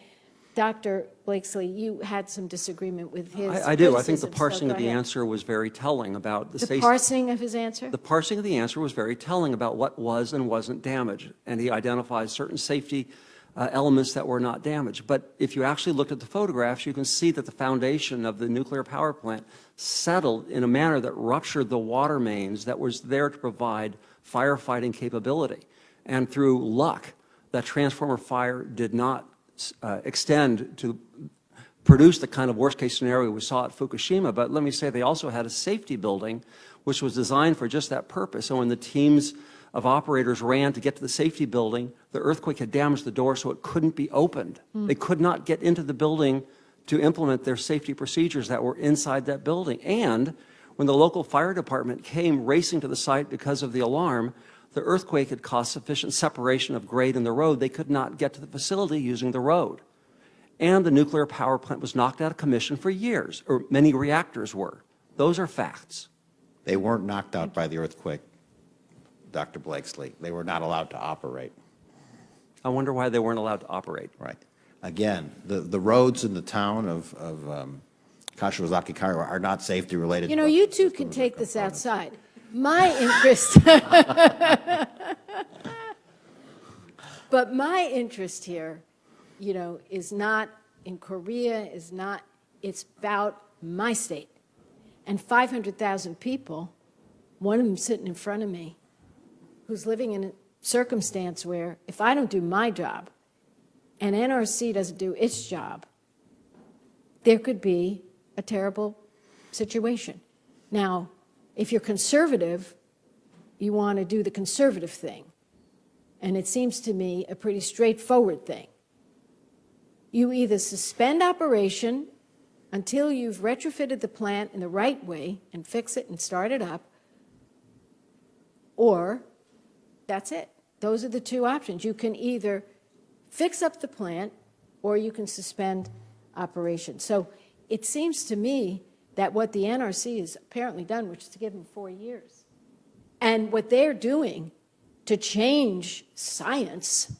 Dr. Blakeslee, you had some disagreement with his I do. I think the criticism, so parsing go of the ahead. answer was very telling about the The safety. parsing of his answer? The parsing of the answer was very telling about what was and wasn't damaged, and he identified certain safety elements that were not damaged. But if you actually looked at the photographs, you can see that the foundation of the nuclear power plant settled in a manner that ruptured the water mains that was there to provide firefighting capability. And through luck, that transformer fire did not extend to produce the kind of worst-case scenario we saw at Fukushima. But let me say, they also had a safety building which was designed for just that purpose. So when the teams of operators ran to get to the safety building, the earthquake had damaged the door so it couldn't be opened. They could not get into the building to implement their safety procedures that were inside that building. And when the local fire department came racing to the site because of the alarm, the earthquake had caused sufficient separation of grade and the road. They could not get to the facility using the road. And the nuclear power plant was knocked out of commission for years, or many reactors were. Those are facts. They weren't knocked out by the earthquake, Dr. Blakeslee. They were not allowed to operate. I wonder why they weren't allowed to operate. Right. Again, the roads in the town of Kashiwazaki are not safety related. You know, you two can take this outside. My interest, but my interest here, you know, is not in Korea, it's about my state. And 500,000 people, one of them sitting in front of me, who's living in a circumstance where if I don't do my job and NRC doesn't do its job, there could be a terrible situation. Now, if you're conservative, you want to do the conservative thing. And it seems to me a pretty straightforward thing. You either suspend operation until you've retrofitted the plant in the right way and fix it and start it up, or that's it. Those are the two options. You can either fix up the plant or you can suspend operation. So it seems to me that what the NRC has apparently done, which is to give them 4 years, and what they're doing to change science,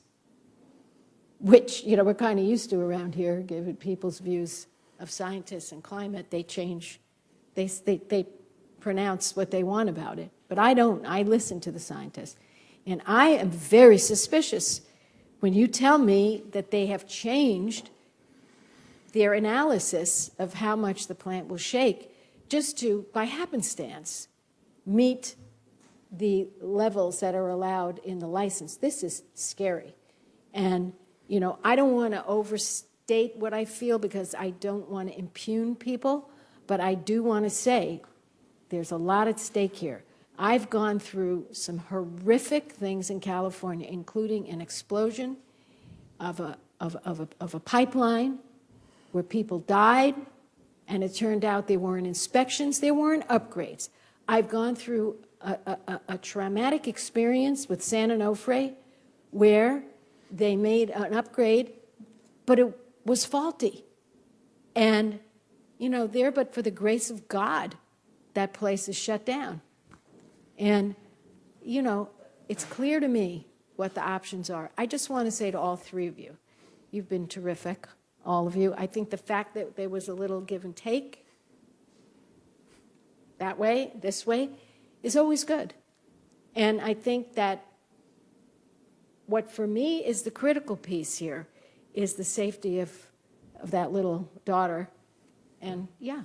which, you know, we're kind of used to around here, given people's views of scientists and climate, they change, they pronounce what they want about it. But I don't. I listen to the scientists. And I am very suspicious when you tell me that they have changed their analysis of how much the plant will shake just to, by happenstance, meet the levels that are allowed in the license. This is scary. And, you know, I don't want to overstate what I feel because I don't want to impugn people, but I do want to say there's a lot at stake here. I've gone through some horrific things in California, including an explosion of a pipeline where people died, and it turned out there weren't inspections, there weren't upgrades. I've gone through a traumatic experience with San Onofre where they made an upgrade, but it was faulty. And, you know, there, but for the grace of God, that place is shut down. And, you know, it's clear to me what the options are. I just want to say to all three of you, you've been terrific, all of you. I think the fact that there was a little give and take, that way, this way, is always good. And I think that what for me is the critical piece here is the safety of that little daughter. And yeah,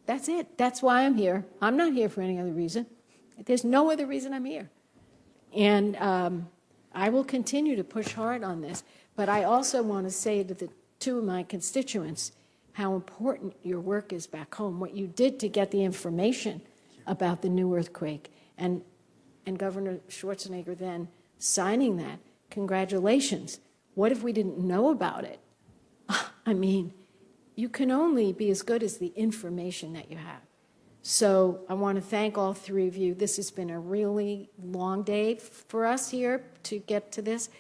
that's it. That's why I'm here. I'm not here for any other reason. There's no other reason I'm here. And I will continue to push hard on this. But I also want to say to the two of my constituents, how important your work is back home, what you did to get the information about the new earthquake, and Governor Schwarzenegger then signing that. Congratulations. What if we didn't know about it? I mean, you can only be as good as the information that you have. So I want to thank all three of you. This has been a really long day for us here to get to this,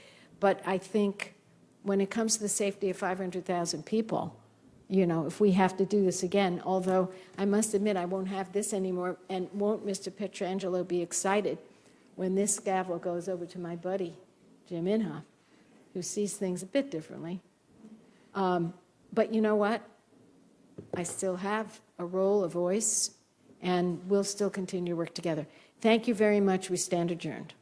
but I think when it comes to the safety of 500,000 people, you know, if we have to do this again, although I must admit I won't have this anymore, and won't Mr. Petrangelo be excited when this gavel goes over to my buddy, Jim Inhofe, who sees things a bit differently. But you know what? I still have a role, a voice, and we'll still continue to work together. Thank you very much. We stand adjourned.